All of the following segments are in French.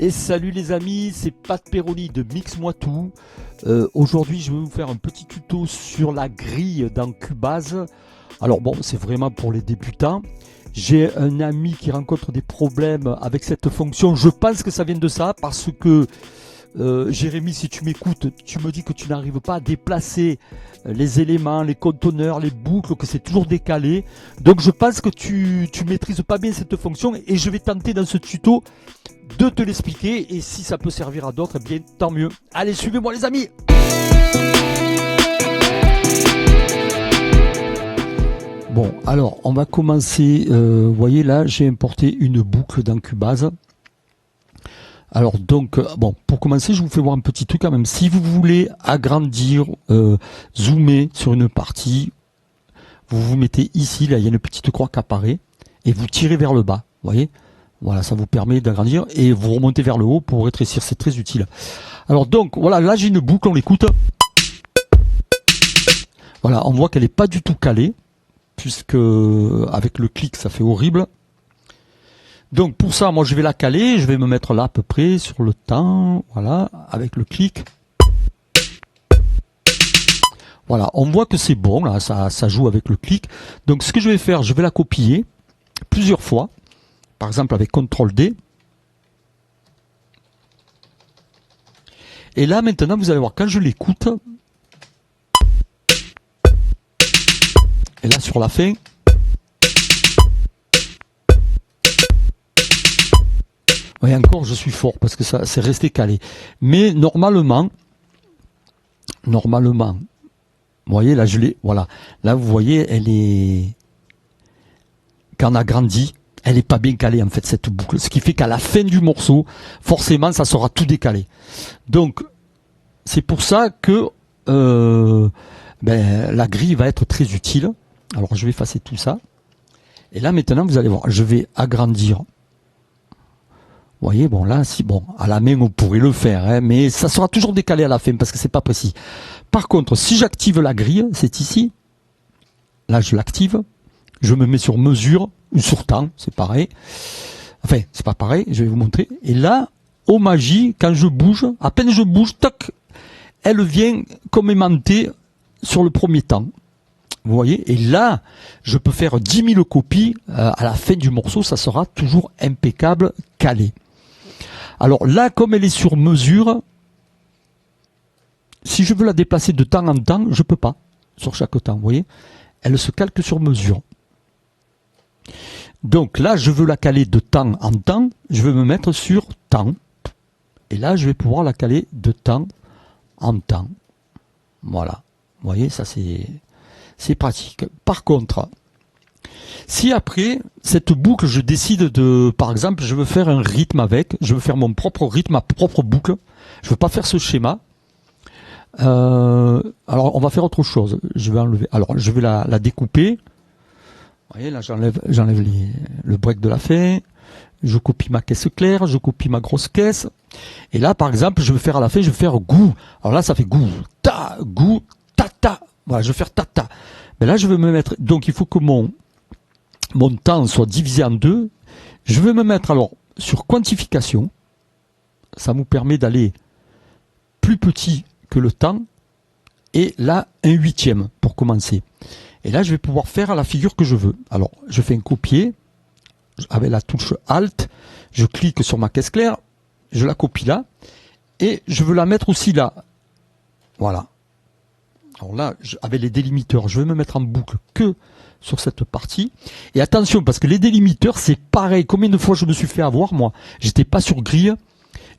Et salut les amis, c'est Pat Perroni de Mix-moi tout. Aujourd'hui je vais vous faire un petit tuto sur la grille dans Cubase. Alors bon, c'est vraiment pour les débutants. J'ai un ami qui rencontre des problèmes avec cette fonction. Je pense que ça vient de ça parce que Jérémy, si tu m'écoutes, tu me dis que tu n'arrives pas à déplacer les éléments, les conteneurs, les boucles, que c'est toujours décalé. Donc je pense que tu maîtrises pas bien cette fonction et je vais tenter dans ce tuto de te l'expliquer, et si ça peut servir à d'autres, eh bien tant mieux. Allez, suivez-moi les amis. Bon, alors on va commencer. Vous voyez là, j'ai importé une boucle dans Cubase. Alors donc, bon, pour commencer, je vous fais voir un petit truc quand même. Si vous voulez agrandir, zoomer sur une partie, vous vous mettez ici, là il y a une petite croix qui apparaît, et vous tirez vers le bas, vous voyez. Voilà, ça vous permet d'agrandir et vous remontez vers le haut pour rétrécir, c'est très utile. Alors donc, voilà, là j'ai une boucle, on l'écoute. Voilà, on voit qu'elle n'est pas du tout calée, puisque avec le clic ça fait horrible. Donc pour ça, moi je vais la caler, je vais me mettre là à peu près sur le temps, voilà, avec le clic. Voilà, on voit que c'est bon, là, ça joue avec le clic. Donc ce que je vais faire, je vais la copier plusieurs fois. Par exemple avec CTRL-D. Et là maintenant vous allez voir, quand je l'écoute, et là sur la fin, oui, encore je suis fort parce que ça c'est resté calé. Mais normalement, vous voyez là je l'ai, voilà. Là vous voyez, elle est, quand on agrandit, elle n'est pas bien calée en fait cette boucle, ce qui fait qu'à la fin du morceau, forcément ça sera tout décalé. Donc c'est pour ça que la grille va être très utile. Alors je vais effacer tout ça. Et là maintenant vous allez voir, je vais agrandir. Vous voyez, bon là, si bon, à la main on pourrait le faire, hein, mais ça sera toujours décalé à la fin parce que c'est pas précis. Par contre, si j'active la grille, c'est ici. Là je l'active, je me mets sur mesure ou sur temps, c'est pareil. Enfin, c'est pas pareil, je vais vous montrer. Et là, au magie, quand je bouge, à peine je bouge, tac, elle vient comme aimantée sur le premier temps. Vous voyez, et là, je peux faire 10 000 copies. À la fin du morceau, ça sera toujours impeccable, calé. Alors là, comme elle est sur mesure, si je veux la déplacer de temps en temps, je peux pas, sur chaque temps, vous voyez. Elle se calque sur mesure. Donc là, je veux la caler de temps en temps, je vais me mettre sur temps. Et là, je vais pouvoir la caler de temps en temps. Voilà. Vous voyez, ça c'est pratique. Par contre, si après, cette boucle, je décide de, par exemple, je veux faire un rythme avec, je veux faire mon propre rythme, ma propre boucle, je veux pas faire ce schéma. Alors, on va faire autre chose. Je vais enlever. Alors, je vais la découper. Vous voyez, là, j'enlève le break de la fin. Je copie ma caisse claire, je copie ma grosse caisse. Et là, par exemple, je vais faire à la fin, je vais faire goût. Alors là, ça fait goût, ta, ta. Voilà, je vais faire ta, ta. Mais là, je vais me mettre. Donc, il faut que mon temps soit divisé en deux. Je vais me mettre alors sur quantification. Ça nous permet d'aller plus petit que le temps. Et là, 1/8 pour commencer. Et là, je vais pouvoir faire la figure que je veux. Alors, je fais un copier avec la touche Alt. Je clique sur ma caisse claire. Je la copie là. Et je veux la mettre aussi là. Voilà. Alors là, avec les délimiteurs, je vais me mettre en boucle que sur cette partie. Et attention, parce que les délimiteurs, c'est pareil. Combien de fois je me suis fait avoir, moi? J'étais pas sur grille.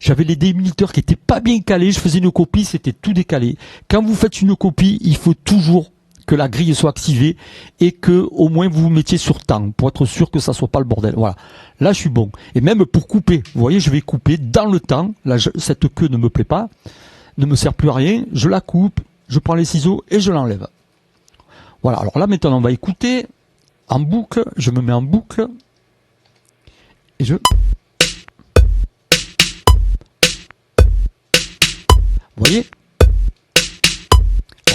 J'avais les délimiteurs qui étaient pas bien calés. Je faisais une copie, c'était tout décalé. Quand vous faites une copie, il faut toujours que la grille soit activée et que au moins vous vous mettiez sur temps pour être sûr que ça soit pas le bordel. Voilà. Là, je suis bon. Et même pour couper, vous voyez, je vais couper dans le temps. Là, cette queue ne me plaît pas, ne me sert plus à rien. Je la coupe, je prends les ciseaux et je l'enlève. Voilà. Alors là, maintenant, on va écouter en boucle. Je me mets en boucle et je. Vous voyez?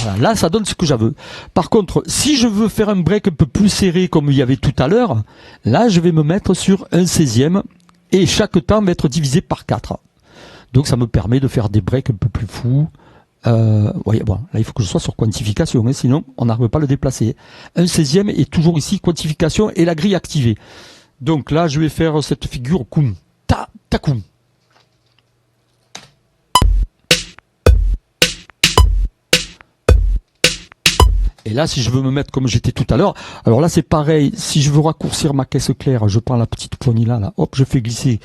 Voilà, là ça donne ce que je veux. Par contre, si je veux faire un break un peu plus serré comme il y avait tout à l'heure, là je vais me mettre sur 1/16 et chaque temps va être divisé par 4. Donc ça me permet de faire des breaks un peu plus fous. Voyez, bon, là il faut que je sois sur quantification, hein, sinon on n'arrive pas à le déplacer. 1/16 est toujours ici, quantification et la grille activée. Donc là je vais faire cette figure koum, ta, ta koum. Et là, si je veux me mettre comme j'étais tout à l'heure, alors là c'est pareil, si je veux raccourcir ma caisse claire, je prends la petite poignée là, hop, je fais glisser.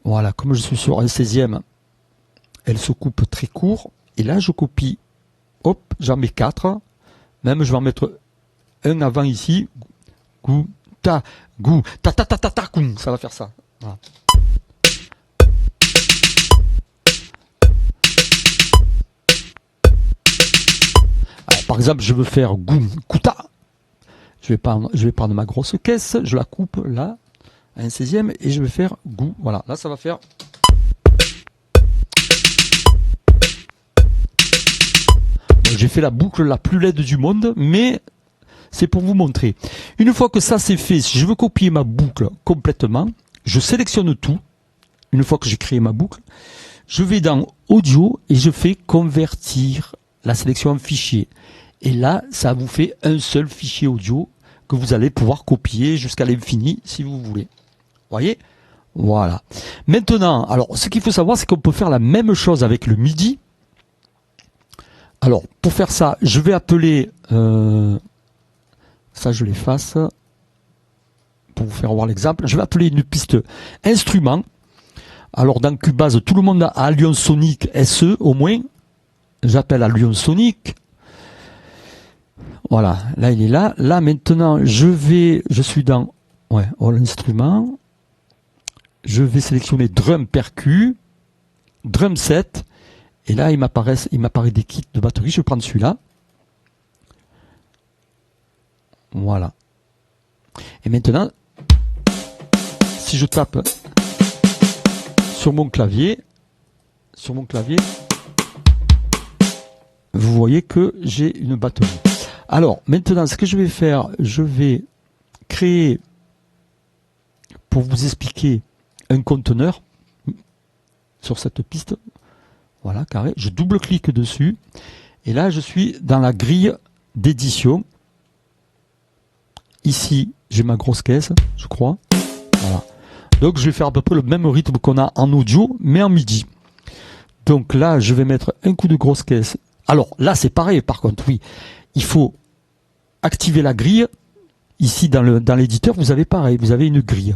Voilà, comme je suis sur 1/16, elle se coupe très court. Et là, je copie, hop, j'en mets 4. Même, je vais en mettre un avant ici. Gou, ta, ta, ta, ta, ta, ta, koum. Ça va faire ça. Voilà. Alors, par exemple, je veux faire goum, kouta. Je vais prendre ma grosse caisse, je la coupe là, à 1/16, et je vais faire gou. Voilà, là, ça va faire. J'ai fait la boucle la plus laide du monde, mais c'est pour vous montrer. Une fois que ça c'est fait, si je veux copier ma boucle complètement, je sélectionne tout. Une fois que j'ai créé ma boucle, je vais dans Audio et je fais convertir la sélection en fichier. Et là, ça vous fait un seul fichier audio que vous allez pouvoir copier jusqu'à l'infini si vous voulez. Voyez ? Voilà. Maintenant, alors ce qu'il faut savoir, c'est qu'on peut faire la même chose avec le MIDI. Alors, pour faire ça, je vais appeler, ça je l'efface, pour vous faire voir l'exemple, je vais appeler une piste instrument. Alors dans Cubase, tout le monde a Allion Sonic SE au moins, j'appelle Allion Sonic. Voilà, là il est là. Là maintenant, je suis dans All Instrument, je vais sélectionner Drum Percu, Drum Set. Et là, il m'apparaît des kits de batterie. Je vais prendre celui-là. Voilà. Et maintenant, si je tape sur mon clavier, vous voyez que j'ai une batterie. Alors, maintenant, ce que je vais faire, je vais créer, pour vous expliquer, un conteneur sur cette piste. Voilà, carré. Je double-clique dessus. Et là, je suis dans la grille d'édition. Ici, j'ai ma grosse caisse, je crois. Voilà. Donc, je vais faire à peu près le même rythme qu'on a en audio, mais en MIDI. Donc là, je vais mettre un coup de grosse caisse. Alors, là, c'est pareil, par contre, oui. Il faut activer la grille. Ici, dans l'éditeur, vous avez pareil. Vous avez une grille.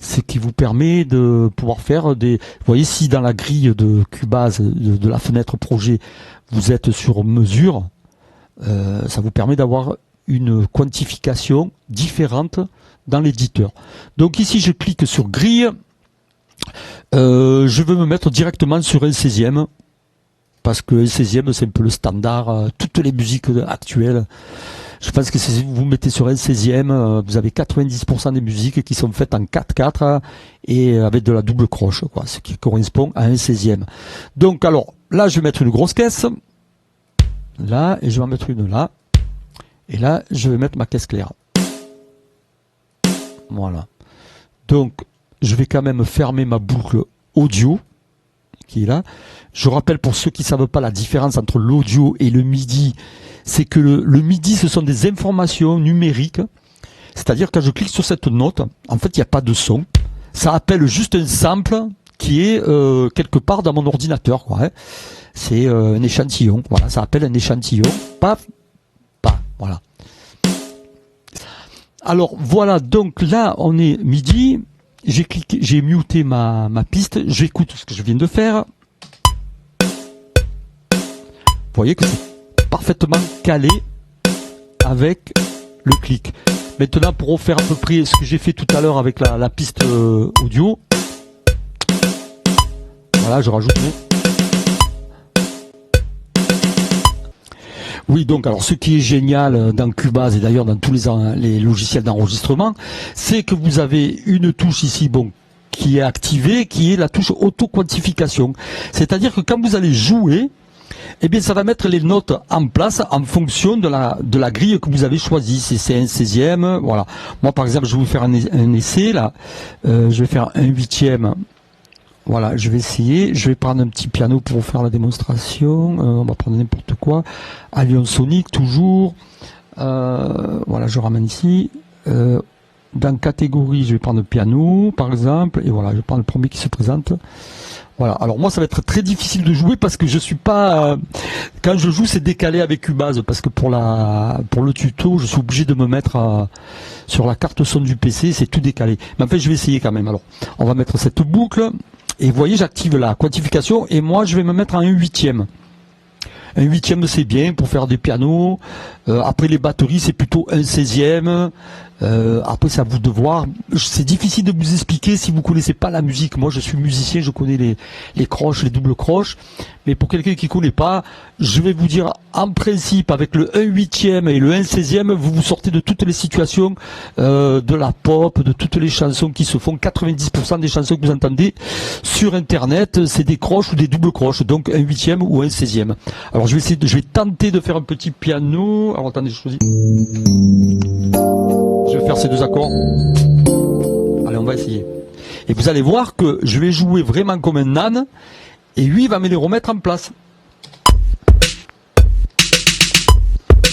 Ce qui vous permet de pouvoir faire des... Vous voyez, si dans la grille de Cubase, de la fenêtre projet, vous êtes sur mesure, ça vous permet d'avoir une quantification différente dans l'éditeur. Donc ici, je clique sur grille. Je veux me mettre directement sur 1/16, parce que 1/16, c'est un peu le standard. Toutes les musiques actuelles, je pense que si vous vous mettez sur 1/16, vous avez 90% des musiques qui sont faites en 4/4 et avec de la double croche, quoi, ce qui correspond à 1/16. Donc alors, là je vais mettre une grosse caisse, là, et je vais en mettre une là, et là je vais mettre ma caisse claire. Voilà. Donc, je vais quand même fermer ma boucle audio, qui est là. Je rappelle pour ceux qui ne savent pas la différence entre l'audio et le MIDI, c'est que le MIDI, ce sont des informations numériques. C'est-à-dire, quand je clique sur cette note, en fait, il n'y a pas de son. Ça appelle juste un sample qui est quelque part dans mon ordinateur, quoi, hein. C'est un échantillon. Voilà, ça appelle un échantillon. Paf, paf, voilà. Alors, voilà, donc là, on est MIDI. J'ai cliqué, j'ai muté ma piste. J'écoute ce que je viens de faire. Vous voyez que c'est parfaitement calé avec le clic. Maintenant, pour refaire à peu près ce que j'ai fait tout à l'heure avec la piste audio, voilà, je rajoute. Oui, donc alors ce qui est génial dans Cubase et d'ailleurs dans tous les logiciels d'enregistrement, c'est que vous avez une touche ici, bon, qui est activée, qui est la touche auto-quantification. C'est-à-dire que quand vous allez jouer, eh bien ça va mettre les notes en place en fonction de la grille que vous avez choisie. Si c'est un 16e, voilà. Moi par exemple je vais vous faire un essai là. Je vais faire un 8e. Voilà, je vais essayer. Je vais prendre un petit piano pour vous faire la démonstration. On va prendre n'importe quoi. Allion Sonic toujours. Voilà, je ramène ici. Dans catégorie, je vais prendre le piano par exemple. Et voilà, je prends le premier qui se présente. Voilà, alors moi ça va être très difficile de jouer parce que je suis pas... quand je joue c'est décalé avec Cubase parce que pour le tuto je suis obligé de me mettre sur la carte son du PC, c'est tout décalé. Mais en fait je vais essayer quand même. Alors on va mettre cette boucle et vous voyez j'active la quantification et moi je vais me mettre à un 8e. Un 8e c'est bien pour faire des pianos. Après les batteries c'est plutôt un 16e. Après c'est à vous de voir. C'est difficile de vous expliquer si vous connaissez pas la musique. Moi je suis musicien, je connais les croches, les doubles croches. Mais pour quelqu'un qui connaît pas, je vais vous dire en principe avec le 1/8e et le 1/16e, vous vous sortez de toutes les situations de la pop, de toutes les chansons qui se font. 90% des chansons que vous entendez sur internet, c'est des croches ou des doubles croches. Donc 1/8e ou 1/16e. Alors je vais tenter de faire un petit piano. Alors attendez, je choisis. Je vais faire ces deux accords. Allez, on va essayer. Et vous allez voir que je vais jouer vraiment comme un âne. Et lui, il va me les remettre en place.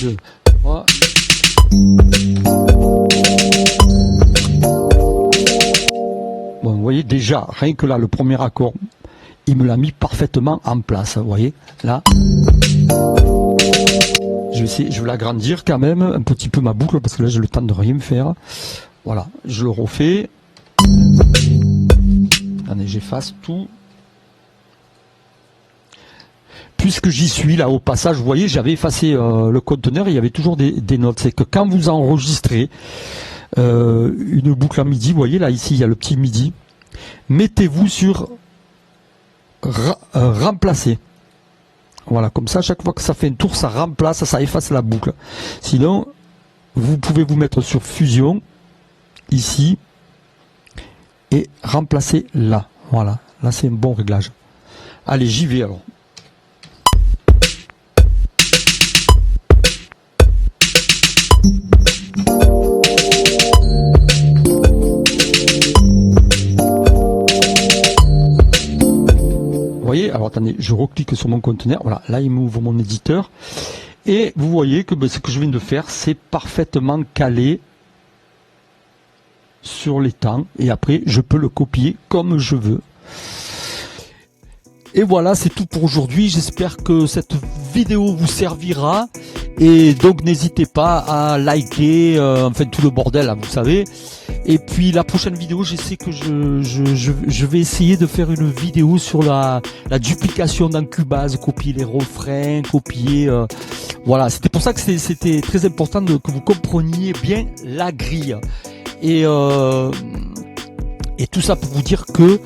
2, 3. Bon, vous voyez déjà, rien que là, le premier accord, il me l'a mis parfaitement en place. Vous voyez, là. Je vais l'agrandir quand même un petit peu ma boucle parce que là j'ai le temps de rien faire. Voilà, je le refais. Attendez, j'efface tout. Puisque j'y suis là au passage, vous voyez, j'avais effacé le conteneur et il y avait toujours des notes. C'est que quand vous enregistrez une boucle en MIDI, vous voyez là ici il y a le petit MIDI. Mettez-vous sur remplacer. Voilà, comme ça, chaque fois que ça fait un tour, ça remplace, ça efface la boucle. Sinon, vous pouvez vous mettre sur fusion, ici, et remplacer là. Voilà, là c'est un bon réglage. Allez, j'y vais alors. Vous voyez, alors attendez, je reclique sur mon conteneur, voilà, là il m'ouvre mon éditeur, et vous voyez que ce que je viens de faire, c'est parfaitement calé sur les temps, et après je peux le copier comme je veux. Et voilà, c'est tout pour aujourd'hui. J'espère que cette vidéo vous servira. Et donc n'hésitez pas à liker, enfin tout le bordel, là, vous savez. Et puis la prochaine vidéo, je sais que je vais essayer de faire une vidéo sur la duplication dans Cubase, copier les refrains, copier... voilà, c'était pour ça que c'était très important que vous compreniez bien la grille. Et tout ça pour vous dire que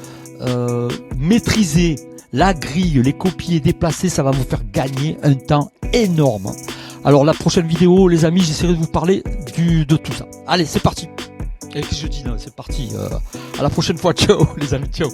maîtriser la grille, les copier, déplacer, ça va vous faire gagner un temps énorme. Alors la prochaine vidéo, les amis, j'essaierai de vous parler de tout ça. Allez, c'est parti. Et que je dis, non, c'est parti. À la prochaine fois. Ciao, les amis. Ciao.